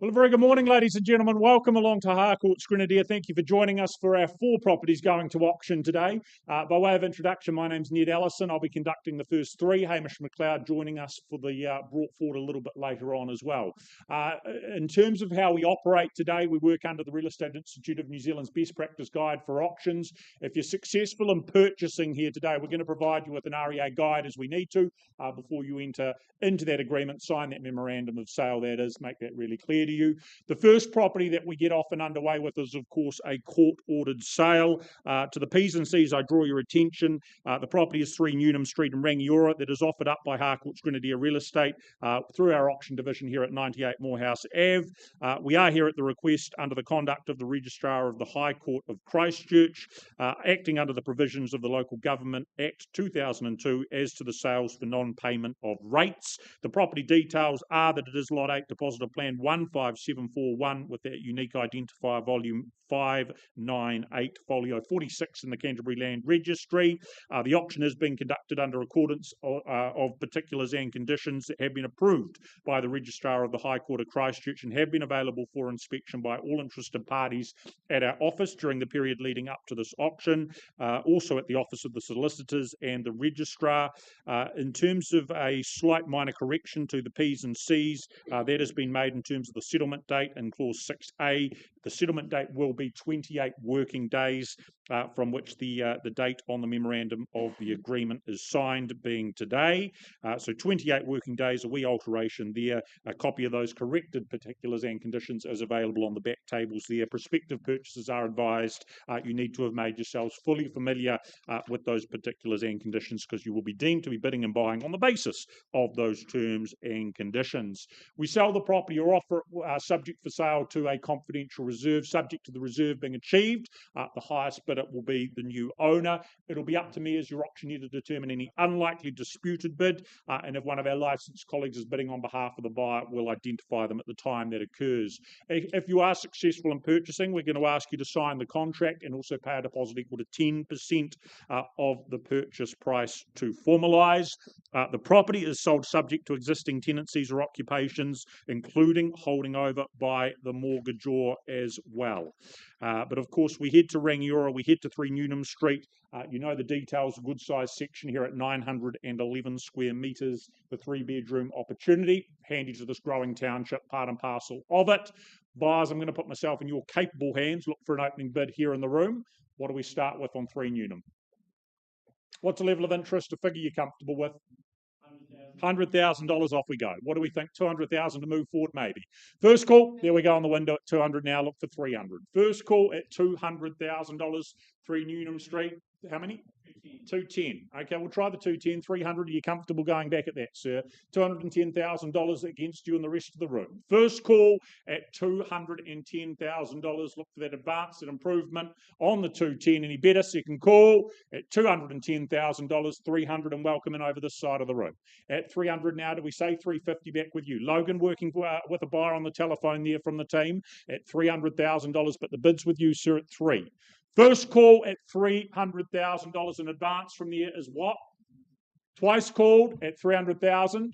Well, a very good morning, ladies and gentlemen. Welcome along to Harcourt's Grenadier. Thank you for joining us for our 4 properties going to auction today. By way of introduction, my name's Ned Allison. I'll be conducting the first 3. Hamish McLeod joining us for the brought forward a little bit later on as well. In terms of how we operate today, we work under the Real Estate Institute of New Zealand's Best Practice Guide for Auctions. If you're successful in purchasing here today, we're going to provide you with an REA guide as we need to before you enter into that agreement, sign that memorandum of sale, that is, make that really clear to you. The first property that we get off and underway with is, of course, a court-ordered sale. To the P's and C's, I draw your attention. The property is 3 Newnham Street in Rangiora that is offered up by Harcourt's Grenadier Real Estate through our auction division here at 98 Morehouse Ave. We are here at the request under the conduct of the Registrar of the High Court of Christchurch, acting under the provisions of the Local Government Act 2002 as to the sales for non-payment of rates. The property details are that it is Lot 8, Deposit of Plan 15741 with that unique identifier volume 598, folio 46 in the Canterbury Land Registry. The auction is being conducted under accordance of particulars and conditions that have been approved by the Registrar of the High Court of Christchurch and have been available for inspection by all interested parties at our office during the period leading up to this auction, also at the office of the solicitors and the registrar. In terms of a slight minor correction to the P's and C's, that has been made in terms of the settlement date in clause 6A. The settlement date will be 28 working days from which the date on the memorandum of the agreement is signed, being today. So 28 working days, a wee alteration there. A copy of those corrected particulars and conditions is available on the back tables there. Prospective purchasers are advised you need to have made yourselves fully familiar with those particulars and conditions, because you will be deemed to be bidding and buying on the basis of those terms and conditions. We sell the property or offer it subject for sale to a confidential reserve, subject to the reserve being achieved. The highest bidder will be the new owner. It'll be up to me as your auctioneer to determine any unlikely disputed bid, and if one of our licensed colleagues is bidding on behalf of the buyer, we'll identify them at the time that occurs. If you are successful in purchasing, we're going to ask you to sign the contract and also pay a deposit equal to 10% of the purchase price to formalise. The property is sold subject to existing tenancies or occupations, including holding over by the mortgagor as well. But of course, we head to Rangiora, we head to 3 Newnham Street. You know the details, a good sized section here at 911 square metres, the 3-bedroom opportunity, handy to this growing township, part and parcel of it. Buyers, I'm going to put myself in your capable hands, look for an opening bid here in the room. What do we start with on 3 Newnham? What's the level of interest, a figure you're comfortable with? $100,000, off we go. What do we think? 200,000 to move forward, maybe. First call, there we go on the window at 200 now, look for 300. First call at $200,000, 3 Newnham Street. How many? 210. Okay, we'll try the 210. 300, are you comfortable going back at that, sir? $210,000 against you and the rest of the room. First call at $210,000. Look for that advance, that improvement on the 210. Any better? Second call at $210,000. 300 and welcome in over this side of the room. At 300 now, do we say 350 back with you? Logan working with a buyer on the telephone there from the team at $300,000, but the bid's with you, sir, at 3. First call at $300,000 in advance from there is what? Twice called at 300,000,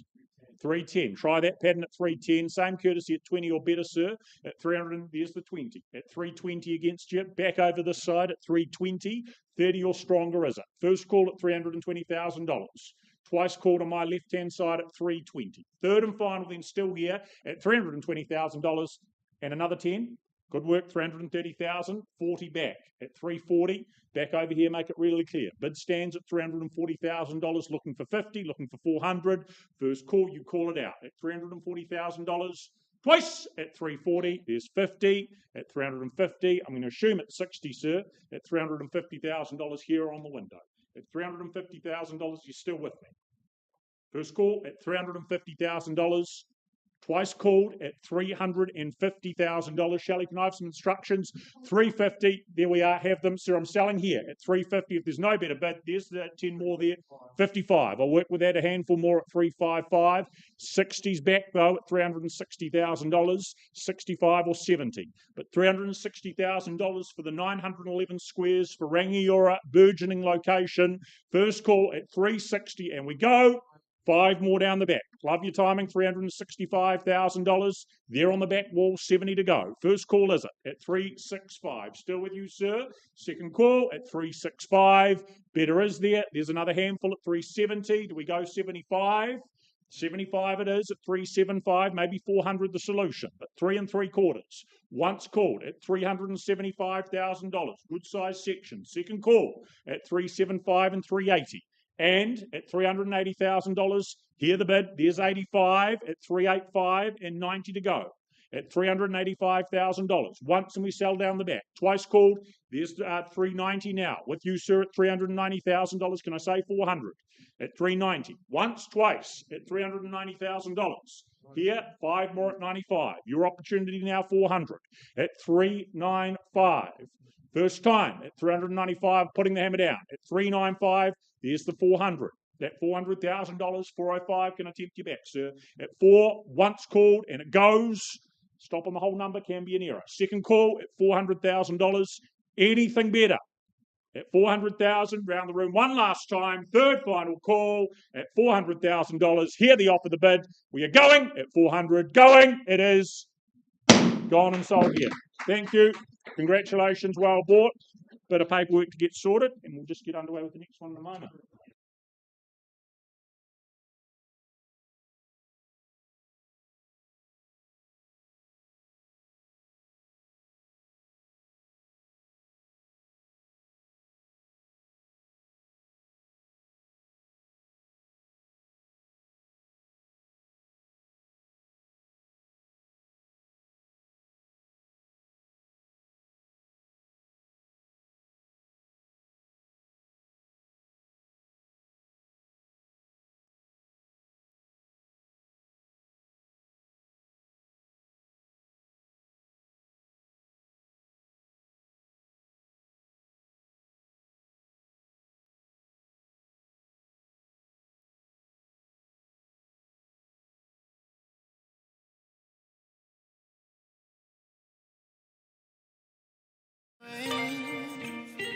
310. Try that pattern at 310. Same courtesy at 20 or better, sir. At 300, there's the 20. At 320 against you. Back over this side at 320. 30 or stronger, is it? First call at $320,000. Twice called on my left-hand side at 320. Third and final then still here at $320,000 and another 10. Good work, 330,000, 40 back at 340. Back over here, make it really clear. Bid stands at $340,000, looking for 50, looking for 400. First call, you call it out at $340,000. Twice at 340, there's 50 at 350. I'm going to assume it's 60, sir, at $350,000 here on the window. At $350,000, you're still with me. First call at $350,000. Twice called at $350,000. Shelley, can I have some instructions? $350, there we are, have them. Sir, I'm selling here at $350. If there's no better bid, there's that 10 more there. $55. I'll work with that, a handful more at $355. 60's back though at $360,000. 65 or 70. But $360,000 for the 911 squares for Rangiora, burgeoning location. First call at $360, and we go. 5 more down the back. Love your timing, $365,000. There on the back wall, 70 to go. First call is it at 365. Still with you, sir. Second call at 365. Better is there. There's another handful at 370. Do we go 75? 75 it is at 375, maybe 400 the solution, but 3 3/4. Once called at $375,000. Good size section. Second call at 375 and 380. And at $380,000, here the bid, there's 85 at 385 and 90 to go. At $385,000. Once and we sell down the back. Twice called, there's 390 now. With you, sir, at $390,000. Can I say 400? At 390. Once, twice at $390,000. Here, 5 more at 95. Your opportunity now, 400 at 395. First time at 395, putting the hammer down. At 395, there's the 400. That $400,000, 405, can I tempt you back, sir? At 4, once called, and it goes. Stop on the whole number, can be an error. Second call at $400,000. Anything better? At $400,000, round the room one last time. Third final call at $400,000. Here the offer, the bid. We are going at 400. Going, it is gone and sold here. Thank you. Congratulations, well bought. Bit of paperwork to get sorted, and we'll just get underway with the next one in a moment.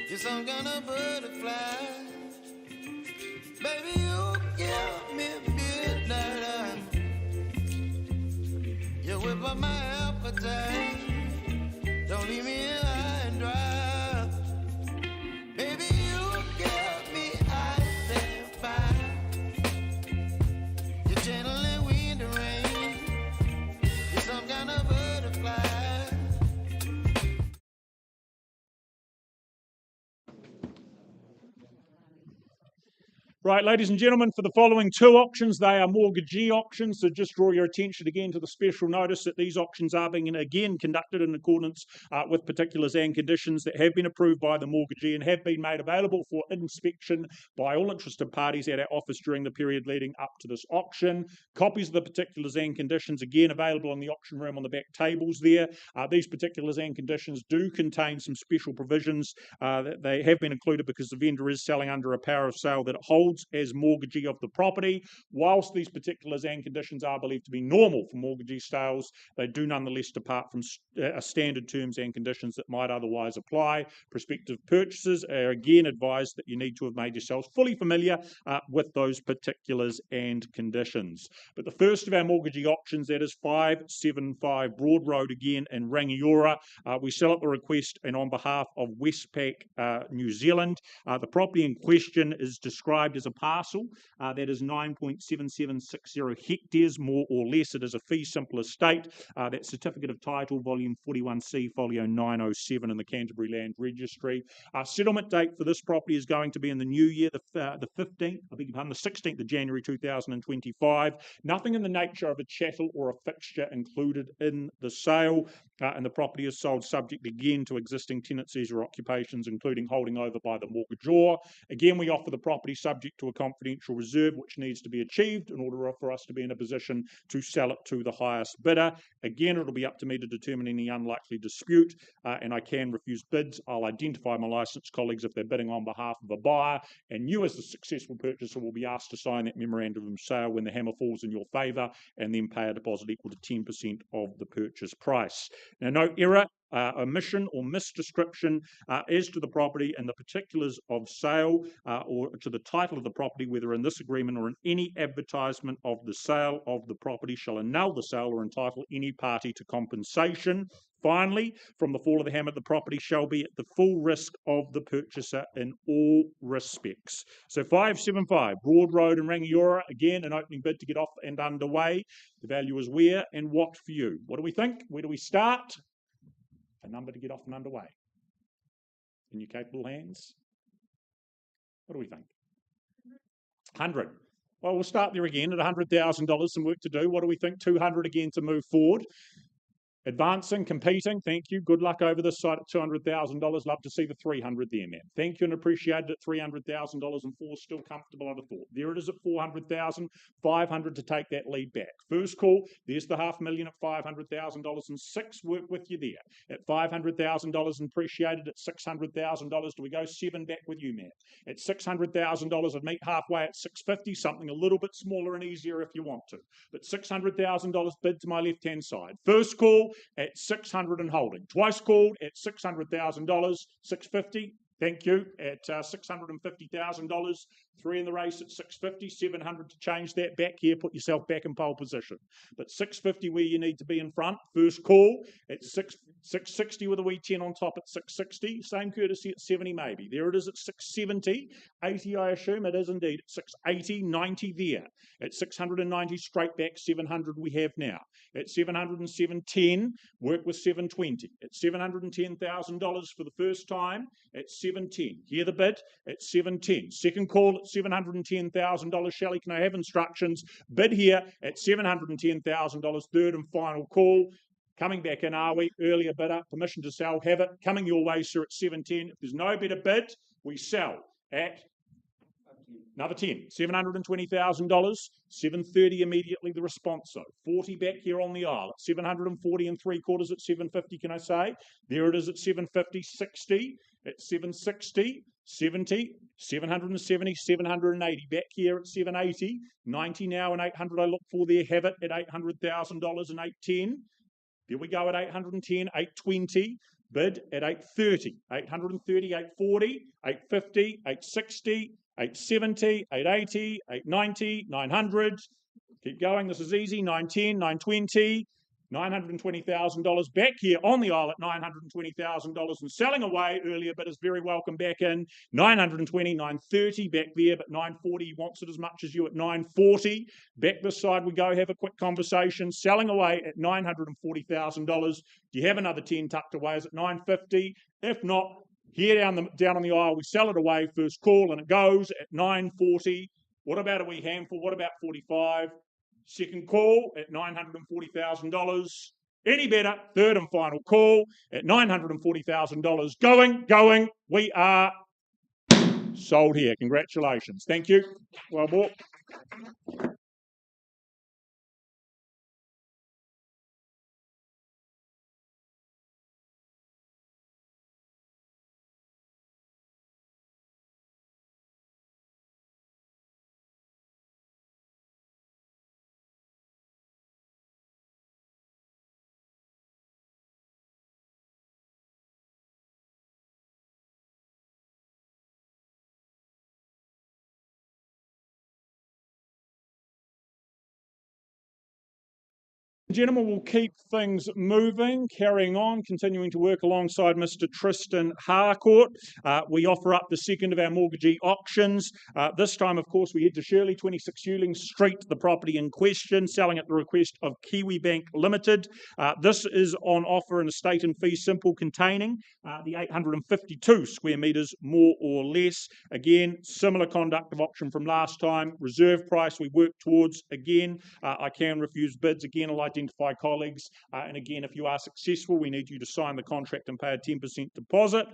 You're some kind of butterfly. Baby, you give me midnight. You whip up my appetite. Don't leave me high and dry. Baby, you give me ice and fire. You're channeling wind and rain. You're some kind of butterfly. Right, ladies and gentlemen, for the following 2 auctions, they are mortgagee auctions, so just draw your attention again to the special notice that these auctions are being, again, conducted in accordance with particulars and conditions that have been approved by the mortgagee and have been made available for inspection by all interested parties at our office during the period leading up to this auction. Copies of the particulars and conditions, again, available in the auction room on the back tables there. These particulars and conditions do contain some special provisions that they have been included because the vendor is selling under a power of sale that it holds as mortgagee of the property. Whilst these particulars and conditions are believed to be normal for mortgagee sales, they do nonetheless depart from standard terms and conditions that might otherwise apply. Prospective purchasers are again advised that you need to have made yourselves fully familiar with those particulars and conditions. But the first of our mortgagee auctions, that is 575 Broad Road again in Rangiora. We sell at the request and on behalf of Westpac New Zealand. The property in question is described as a parcel that is 9.7760 hectares, more or less. It is a fee simple estate. That certificate of title, volume 41C, folio 907 in the Canterbury Land Registry. Settlement date for this property is going to be in the new year, the 15th, I beg your pardon, the 16th of January 2025. Nothing in the nature of a chattel or a fixture included in the sale, and the property is sold subject again to existing tenancies or occupations, including holding over by the mortgagor. Again, we offer the property subject to a confidential reserve which needs to be achieved in order for us to be in a position to sell it to the highest bidder. Again, it'll be up to me to determine any unlikely dispute, and I can refuse bids. I'll identify my licensed colleagues if they're bidding on behalf of a buyer, and you as the successful purchaser will be asked to sign that memorandum of sale when the hammer falls in your favour, and then pay a deposit equal to 10% of the purchase price. Now, no error, omission or misdescription as to the property and the particulars of sale or to the title of the property, whether in this agreement or in any advertisement of the sale of the property, shall annul the sale or entitle any party to compensation. Finally, from the fall of the hammer, the property shall be at the full risk of the purchaser in all respects. So 575 Broad Road in Rangiora, again, an opening bid to get off and underway. The value is where and what for you. What do we think? Where do we start? A number to get off and underway. In your capable hands? What do we think? 100. Well, we'll start there again at $100,000, some work to do. What do we think? 200 again to move forward. Advancing, competing, thank you. Good luck over this side at $200,000. Love to see the 300 there, man. Thank you and appreciated at $300,000 and four. Still comfortable, I'd have thought. There it is at 400,000, 500 to take that lead back. First call, there's the $500,000 at $500,000 and six. Work with you there. At $500,000 and appreciated at $600,000. Do we go seven? Back with you, man. At $600,000, I'd meet halfway at 650, something a little bit smaller and easier if you want to. But $600,000 bid to my left-hand side. First call, at 600 and holding. Twice called at $600,000, 650. Thank you. At $650,000, three in the race at 650, 700 to change that back here. Put yourself back in pole position. But 650 where you need to be in front. First call at 660 with a wee 10 on top at 660. Same courtesy at 70 maybe. There it is at 670. 80 I assume it is indeed at 680. 90 there. At 690 straight back 700 we have now. At 707.10 work with 720. At $710,000 for the first time at 710. Hear the bid at 710. Second call at $710,000. Shelley, can I have instructions? Bid here at $710,000. Third and final call. Coming back in, are we? Earlier bidder, permission to sell, have it. Coming your way, sir, at 710. If there's no better bid, we sell at another 10. $720,000. 730 immediately the response. So 40 back here on the aisle at 740 and 3/4 at 750. Can I say? There it is at 750. 60 at 760. 70, 770, 780. Back here at 780. 90 now and 800 I look for there. Have it at $800,000 and 810. There we go at 810, 820. Bid at 830. 830, 840, 850, 860. 870, 880, 890, 900. Keep going. This is easy. 910, 920, $920,000 back here on the aisle at $920,000 and selling away earlier, but is very welcome back in. 920, 930 back there, but 940 wants it as much as you at 940. Back this side we go. Have a quick conversation. Selling away at $940,000. Do you have another 10 tucked away? Is it 950? If not, here down on the aisle, we sell it away, first call, and it goes at 940. What about a wee handful? What about 45? Second call at $940,000. Any better? Third and final call at $940,000. Going. We are sold here. Congratulations. Thank you. Well bought. Gentlemen, we'll keep things moving, carrying on, continuing to work alongside Mr. Tristan Harcourt. We offer up the second of our mortgagee auctions. This time, of course, we head to Shirley, 26 Hewling Street, the property in question, selling at the request of Kiwibank Limited. This is on offer in estate and fee simple, containing the 852 square metres, more or less. Again, similar conduct of auction from last time. Reserve price we work towards. Again, I can refuse bids. Again, I'll identify colleagues. And again, if you are successful, we need you to sign the contract and pay a 10% deposit.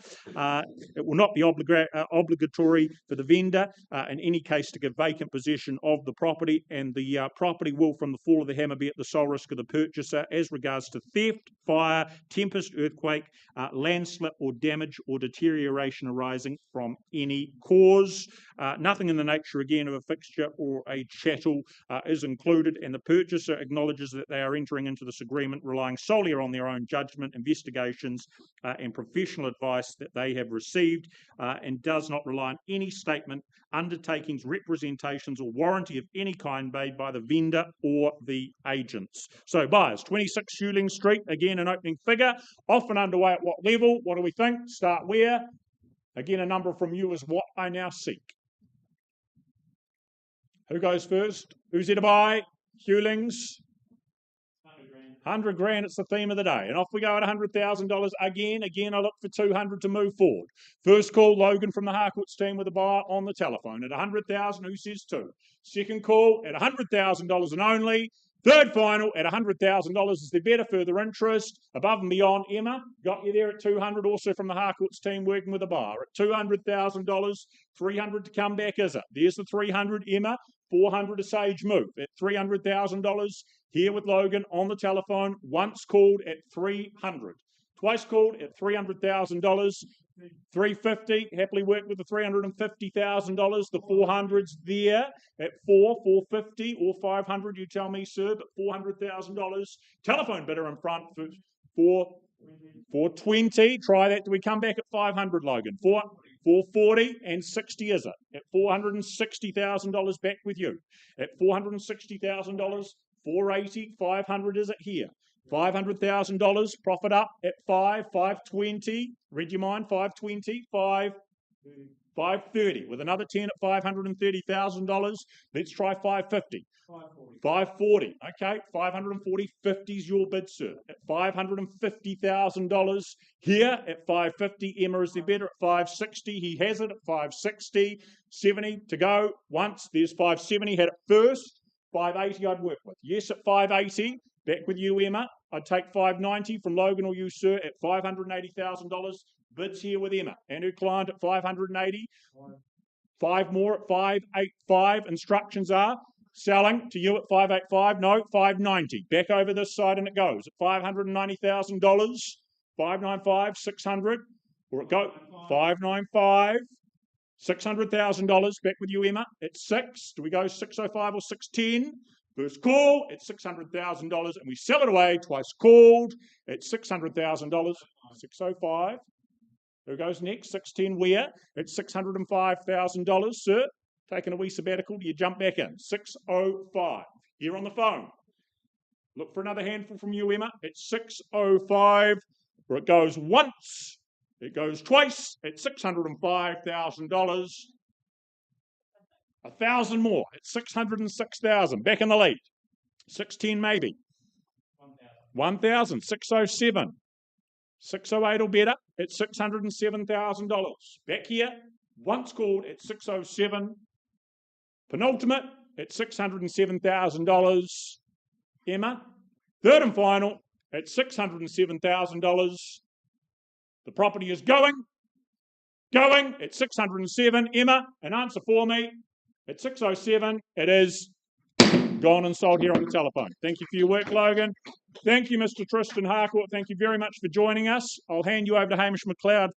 It will not be obligatory for the vendor in any case to give vacant possession of the property, and the property will, from the fall of the hammer, be at the sole risk of the purchaser as regards to theft, fire, tempest, earthquake, landslip or damage or deterioration arising from any cause. Nothing in the nature, again, of a fixture or a chattel is included, and the purchaser acknowledges that they are are entering into this agreement relying solely on their own judgment, investigations, and professional advice that they have received, and does not rely on any statement, undertakings, representations, or warranty of any kind made by the vendor or the agents. So, buyers, 26 Hewling Street, again an opening figure, off and underway at what level? What do we think? Start where? Again, a number from you is what I now seek. Who goes first? Who's here to buy? Hewlings? 100 grand, it's the theme of the day. And off we go at $100,000 again. Again, I look for 200 to move forward. First call, Logan from the Harcourts team with a buyer on the telephone. At 100,000, who says two? Second call at $100,000 and only. Third final at $100,000. Is there better further interest? Above and beyond, Emma, got you there at 200, also from the Harcourts team working with a buyer. At $200,000, 300 to come back, is it? There's the 300, Emma. 400 a Sage move at $300,000. Here with Logan on the telephone. Once called at 300. Twice called at $300,000. 350. Happily work with the $350,000. The 400's there at 450 or 500. You tell me, sir. But $400,000. Telephone bidder in front for 420. Try that. Do we come back at 500, Logan? 440 and 60 is it? At $460,000 back with you. At $460,000, 480, 500 is it here? $500,000, profit up at 520. Read your mind, 520, 530 with another 10 at $530,000. Let's try 550. 540. Okay, 540. 50 is your bid, sir. At $550,000. Here at 550. Emma is the bidder at 560. He has it at 560. 70 to go. Once there's 570. Had it first. 580 I'd work with. Yes, at 580. Back with you, Emma. I'd take 590 from Logan or you, sir, at $580,000. Bids here with Emma and her client at 580. 5 more at 585. Instructions are selling to you at 585. No, 590. Back over this side and it goes at $590,000. 595, 600. Or it go 595. $600,000. Back with you, Emma. At 6. Do we go 605 or 610? First call at $600,000 and we sell it away. Twice called at $600,000. 605. Who goes next? 610 where? At $605,000, sir. Taking a wee sabbatical. Do you jump back in? 605. Here on the phone. Look for another handful from you, Emma. At 605. Where it goes once. It goes twice at $605,000. 1,000 more at 606,000. Back in the lead. 610 maybe. 1,000. 607. 608 or better at $607,000. Back here. Once called at 607. Penultimate at $607,000. Emma. Third and final at $607,000. The property is going at 607. Emma, an answer for me. At 607, it is gone and sold here on the telephone. Thank you for your work, Logan. Thank you, Mr. Tristan Harcourt. Thank you very much for joining us. I'll hand you over to Hamish McLeod.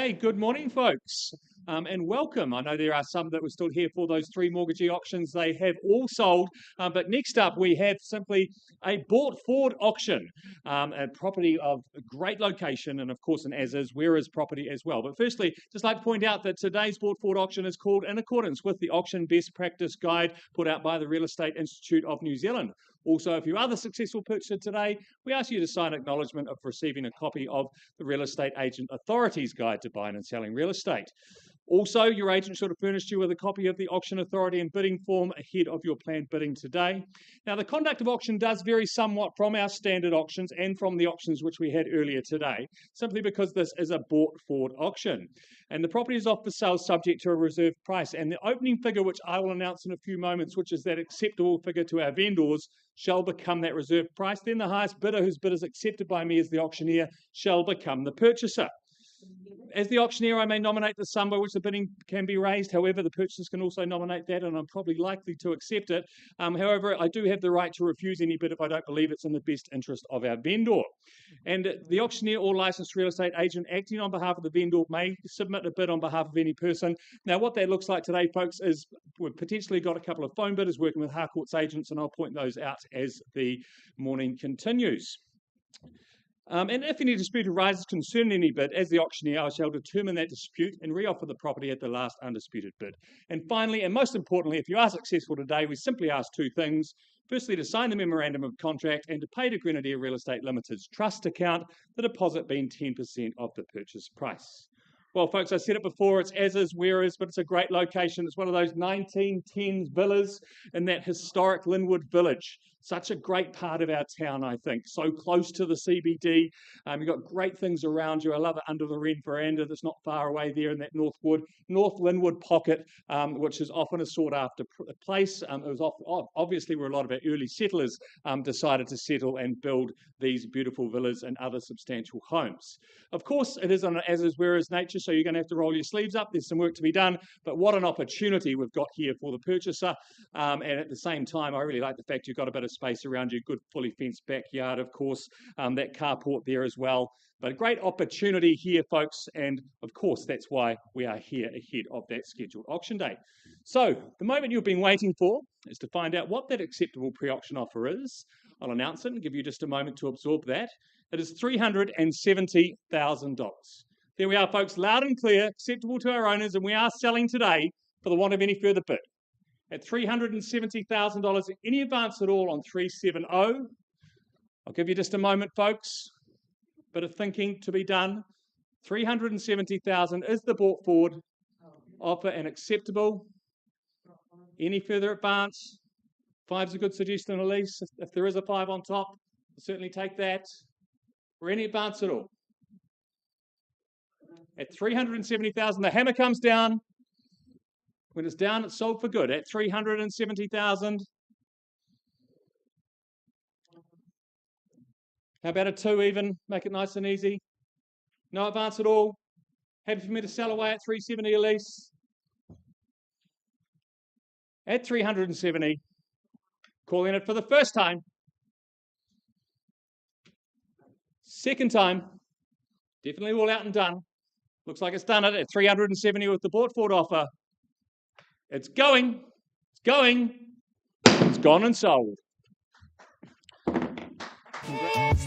Hey, good morning, folks, and welcome. I know there are some that were still here for those 3 mortgagee auctions. They have all sold, but next up we have simply a bought forward auction, a property of great location and of course an as-is, where-is property as well. But firstly, just like to point out that today's bought forward auction is called in accordance with the Auction Best Practice Guide put out by the Real Estate Institute of New Zealand. Also, if you are the successful purchaser today, we ask you to sign acknowledgement of receiving a copy of the Real Estate Agent Authority's Guide to Buying and Selling Real Estate. Also, your agent should have furnished you with a copy of the Auction Authority and bidding form ahead of your planned bidding today. Now, the conduct of auction does vary somewhat from our standard auctions and from the auctions which we had earlier today, simply because this is a bought forward auction. And the property is off for sale subject to a reserve price. And the opening figure, which I will announce in a few moments, which is that acceptable figure to our vendors, shall become that reserve price. Then the highest bidder, whose bid is accepted by me as the auctioneer, shall become the purchaser. As the auctioneer, I may nominate the sum by which the bidding can be raised. However, the purchasers can also nominate that, and I'm probably likely to accept it. However, I do have the right to refuse any bid if I don't believe it's in the best interest of our vendor. And the auctioneer or licensed real estate agent acting on behalf of the vendor may submit a bid on behalf of any person. Now, what that looks like today, folks, is we've potentially got a couple of phone bidders working with Harcourt's agents, and I'll point those out as the morning continues. And if any dispute arises concerning any bid, as the auctioneer, I shall determine that dispute and reoffer the property at the last undisputed bid. And finally, and most importantly, if you are successful today, we simply ask 2 things. Firstly, to sign the memorandum of contract and to pay to Grenadier Real Estate Limited's trust account, the deposit being 10% of the purchase price. Well, folks, I said it before, it's as-is, where-is, but it's a great location. It's one of those 1910s villas in that historic Linwood village. Such a great part of our town, I think. So close to the CBD. You've got great things around you. I love it under the red veranda that's not far away there in that North Linwood pocket, which is often a sought-after place. It was obviously where a lot of our early settlers decided to settle and build these beautiful villas and other substantial homes. Of course, it is on an as-is, where-is nature, so you're going to have to roll your sleeves up. There's some work to be done, but what an opportunity we've got here for the purchaser. And at the same time, I really like the fact you've got a bit of space around you, good fully fenced backyard, of course, that carport there as well. But a great opportunity here, folks, and of course, that's why we are here ahead of that scheduled auction date. So, the moment you've been waiting for is to find out what that acceptable pre-auction offer is. I'll announce it and give you just a moment to absorb that. It is $370,000. There we are, folks, loud and clear, acceptable to our owners, and we are selling today for the want of any further bid. At $370,000, any advance at all on 370. I'll give you just a moment, folks. Bit of thinking to be done. 370,000 is the bought forward offer and acceptable. Any further advance? 5's a good suggestion, Elise. If there is a 5 on top, I'll certainly take that. Or any advance at all. At 370,000, the hammer comes down. When it's down, it's sold for good. At 370,000. How about a 2 even? Make it nice and easy. No advance at all. Happy for me to sell away at 370, Elise? At 370. Calling it for the first time. Second time. Definitely all out and done. Looks like it's done it at 370 with the bought forward offer. It's going. It's going. It's gone and sold. Congrats.